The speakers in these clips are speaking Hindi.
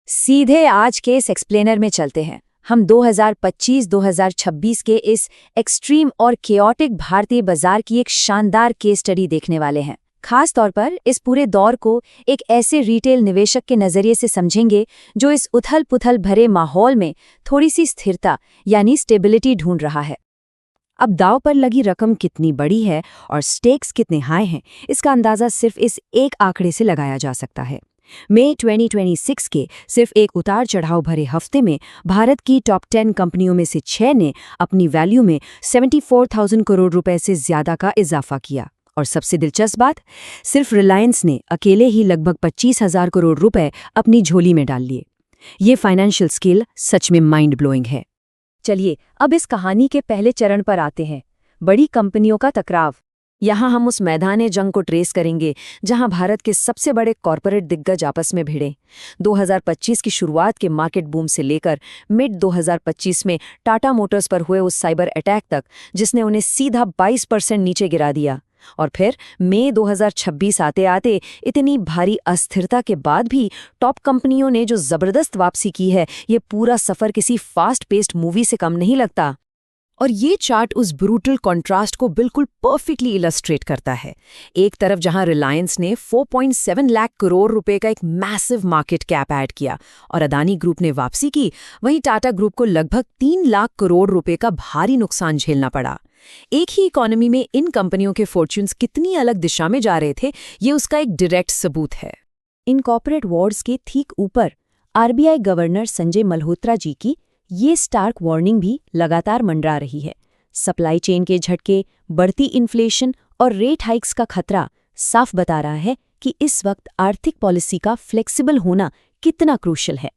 सीधे आज केस एक्सप्लेनर में चलते हैं। हम 2025-2026 के इस एक्सट्रीम और केओटिक भारतीय बाजार की एक शानदार केस स्टडी देखने वाले हैं। खास तौर पर इस पूरे दौर को एक ऐसे रिटेल निवेशक के नजरिए से समझेंगे जो इस उथल-पुथल भरे माहौल में थोड़ी सी स्थिरता यानी स्टेबिलिटी ढूंढ रहा है। अब दांव पर लगी रकम कितनी बड़ी है और स्टेक्स कितने हाई हैं, इसका अंदाजा सिर्फ इस एक आंकड़े से लगाया जा सकता है। मई 2026 के सिर्फ एक उतार चढ़ाव भरे हफ्ते में भारत की टॉप 10 कंपनियों में से 6 ने अपनी वैल्यू में 74,000 करोड़ रुपए से ज्यादा का इजाफा किया। और सबसे दिलचस्प बात, सिर्फ रिलायंस ने अकेले ही लगभग 25,000 करोड़ रुपए अपनी झोली में डाल लिए। ये फाइनेंशियल स्केल सच में माइंड ब्लोइंग है। चलिए अब इस कहानी के पहले चरण पर आते हैं, बड़ी कंपनियों का टकराव। यहाँ हम उस मैदान जंग को ट्रेस करेंगे जहाँ भारत के सबसे बड़े कॉरपोरेट दिग्गज आपस में भिड़े। 2025 की शुरुआत के मार्केट बूम से लेकर मिड 2025 में टाटा मोटर्स पर हुए उस साइबर अटैक तक जिसने उन्हें सीधा 22% नीचे गिरा दिया। और फिर मई 2026 आते आते इतनी भारी अस्थिरता के बाद भी टॉप कंपनियों ने जो जबरदस्त वापसी की है, ये पूरा सफर किसी फास्ट पेस्ड मूवी से कम नहीं लगता। और ये चार्ट उस ब्रूटल कॉन्ट्रास्ट को बिल्कुल परफेक्टली इलस्ट्रेट करता है। एक तरफ जहां रिलायंस ने 4.7 लाख करोड़ रुपए का एक मैसिव मार्केट कैप ऐड किया और अदानी ग्रुप ने वापसी की, वहीं टाटा ग्रुप को लगभग 3 लाख करोड़ रुपए का भारी नुकसान झेलना पड़ा। एक ही इकोनॉमी में इन कंपनियों के फॉर्च्यून्स कितनी अलग दिशा में जा रहे थे, ये उसका एक डायरेक्ट सबूत है। इन कॉर्पोरेट वॉर्स के ठीक ऊपर आरबीआई गवर्नर संजय मल्होत्रा जी की ये स्टार्क वार्निंग भी लगातार मंडरा रही है। सप्लाई चेन के झटके, बढ़ती इन्फ्लेशन और रेट हाइक्स का खतरा साफ बता रहा है कि इस वक्त आर्थिक पॉलिसी का फ्लेक्सिबल होना कितना क्रूशल है।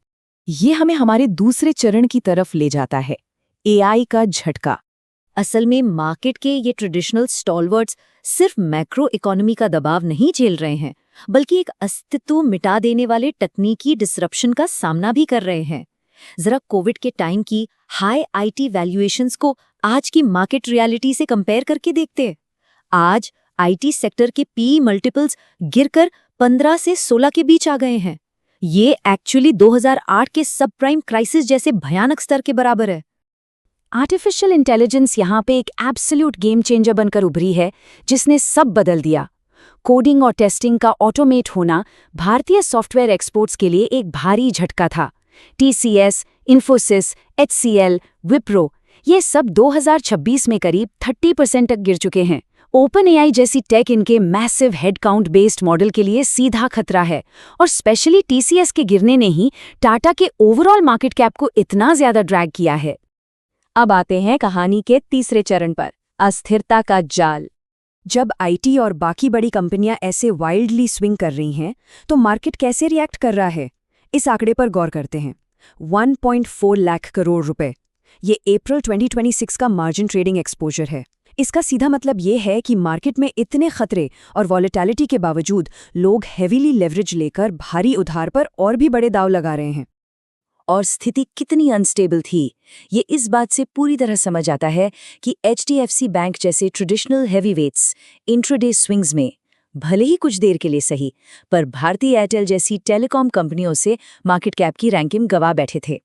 ये हमें हमारे दूसरे चरण की तरफ ले जाता है, एआई का झटका। असल में मार्केट के ये ट्रेडिशनल स्टॉलवर्ड्स सिर्फ मैक्रो इकोनॉमी का दबाव नहीं झेल रहे हैं, बल्कि एक अस्तित्व मिटा देने वाले तकनीकी डिसरप्शन का सामना भी कर रहे हैं। जरा कोविड के टाइम की हाई आईटी वैल्यूएशंस को आज की मार्केट रियलिटी से कंपेयर करके देखते हैं। आज आईटी सेक्टर के पी मल्टीपल्स गिरकर 15 से 16 के बीच आ गए हैं। ये एक्चुअली 2008 के सब प्राइम क्राइसिस जैसे भयानक स्तर के बराबर है। आर्टिफिशियल इंटेलिजेंस यहाँ पे एक एब्सोल्यूट गेम चेंजर बनकर उभरी है, जिसने सब बदल दिया। कोडिंग और टेस्टिंग का ऑटोमेट होना भारतीय सॉफ्टवेयर एक्सपोर्ट्स के लिए एक भारी झटका था। टीसीएस, इन्फोसिस, एचसीएल, विप्रो, ये सब 2026 में करीब 30% तक गिर चुके हैं। ओपन एआई जैसी टेक इनके मैसिव हेडकाउंट बेस्ड मॉडल के लिए सीधा खतरा है। और स्पेशली टीसीएस के गिरने ने ही टाटा के ओवरऑल मार्केट कैप को इतना ज्यादा ड्रैग किया है। अब आते हैं कहानी के तीसरे चरण पर, अस्थिरता का जाल। जब आईटी और बाकी बड़ी कंपनियां ऐसे वाइल्डली स्विंग कर रही हैं, तो मार्केट कैसे रिएक्ट कर रहा है, इस आंकड़े पर गौर करते हैं। 1.4 लाख करोड़ रुपए, ये अप्रैल 2026 का मार्जिन ट्रेडिंग एक्सपोजर है। इसका सीधा मतलब ये है कि मार्केट में इतने खतरे और वॉलेटिलिटी के बावजूद लोग हेवीली लेवरेज लेकर भारी उधार पर और भी बड़े दांव लगा रहे हैं। और स्थिति कितनी अनस्टेबल थी, ये इस बात से पूरी तरह समझ आता है कि एचडीएफसी बैंक जैसे ट्रेडिशनल हैवीवेट्स इंट्राडे स्विंग्स में भले ही कुछ देर के लिए सही, पर भारती एयरटेल जैसी टेलीकॉम कंपनियों से मार्केट कैप की रैंकिंग गवा बैठे थे।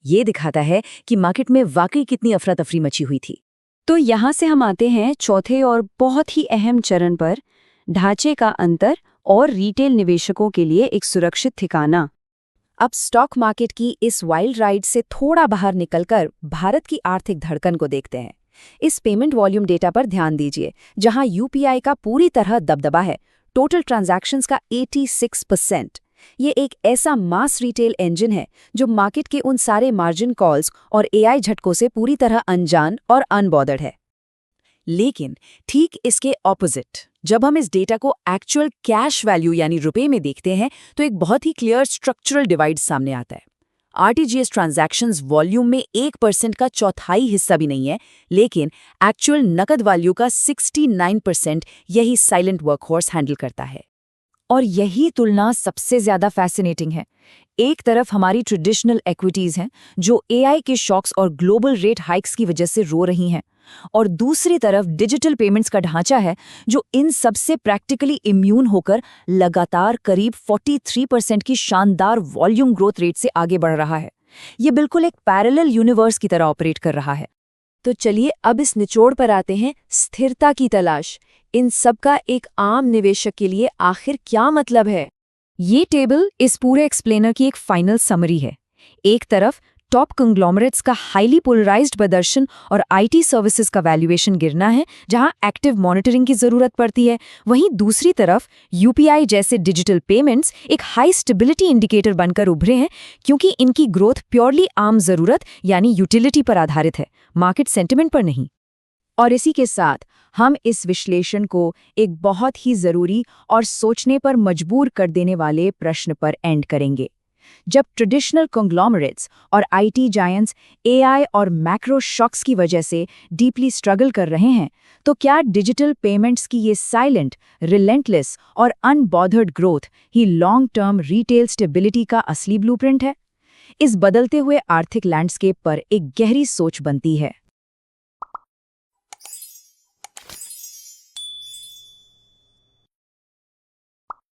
ये दिखाता है कि मार्केट में वाकई कितनी अफरा तफरी मची हुई थी। तो यहाँ से हम आते हैं चौथे और बहुत ही अहम चरण पर, ढांचे का अंतर और रिटेल निवेशकों के लिए एक सुरक्षित ठिकाना। अब स्टॉक मार्केट की इस वाइल्ड राइड से थोड़ा बाहर निकलकर भारत की आर्थिक धड़कन को देखते हैं। इस पेमेंट वॉल्यूम डेटा पर ध्यान दीजिए, जहां यूपीआई का पूरी तरह दबदबा है, टोटल ट्रांजैक्शंस का 86%। ये एक ऐसा मास रिटेल इंजन है जो मार्केट के उन सारे मार्जिन कॉल्स और एआई झटकों से पूरी तरह अनजान और अनबॉदर्ड है। लेकिन ठीक इसके ऑपोजिट, जब हम इस डेटा को एक्चुअल कैश वैल्यू यानी रुपए में देखते हैं, तो एक बहुत ही क्लियर स्ट्रक्चरल डिवाइड सामने आता है। आरटीजीएस ट्रांजैक्शंस वॉल्यूम में 1% का चौथाई हिस्सा भी नहीं है, लेकिन एक्चुअल नकद वैल्यू का 69% यही साइलेंट वर्कहॉर्स हैंडल करता है। और यही तुलना सबसे ज्यादा फैसिनेटिंग है। एक तरफ हमारी ट्रेडिशनल इक्विटीज हैं जो एआई के शॉक्स और ग्लोबल रेट हाइक्स की वजह से रो रही हैं, और दूसरी तरफ डिजिटल पेमेंट्स का ढांचा है जो इन सबसे प्रैक्टिकली इम्यून होकर लगातार करीब 43% की शानदार वॉल्यूम ग्रोथ रेट से आगे बढ़ रहा है। ये बिल्कुल एक पैरेलल यूनिवर्स की तरह ऑपरेट कर रहा है। तो चलिए अब इस निचोड़ पर आते हैं, स्थिरता की तलाश। इन सब का एक आम निवेशक के लिए आखिर क्या मतलब है? ये टेबल इस पूरे एक्सप्लेनर की एक फाइनल समरी है। एक तरफ टॉप कंग्लोमरेट्स का हाईली पोलराइज्ड प्रदर्शन और आईटी सर्विसेज का वैल्यूएशन गिरना है, जहां एक्टिव मॉनिटरिंग की जरूरत पड़ती है। वहीं दूसरी तरफ यूपीआई जैसे डिजिटल पेमेंट्स एक हाई स्टेबिलिटी इंडिकेटर बनकर उभरे हैं, क्योंकि इनकी ग्रोथ प्योरली आम जरूरत यानी यूटिलिटी पर आधारित है, मार्केट सेंटिमेंट पर नहीं। और इसी के साथ हम इस विश्लेषण को एक बहुत ही जरूरी और सोचने पर मजबूर कर देने वाले प्रश्न पर एंड करेंगे। जब ट्रेडिशनल कंग्लोमरेट्स और आईटी जायंट्स एआई और मैक्रो शॉक्स की वजह से डीपली स्ट्रगल कर रहे हैं, तो क्या डिजिटल पेमेंट्स की ये साइलेंट, रिलेंटलेस और अनबॉदर्ड ग्रोथ ही लॉन्ग टर्म रिटेल स्टेबिलिटी का असली ब्लूप्रिंट है? इस बदलते हुए आर्थिक लैंडस्केप पर एक गहरी सोच बनती है।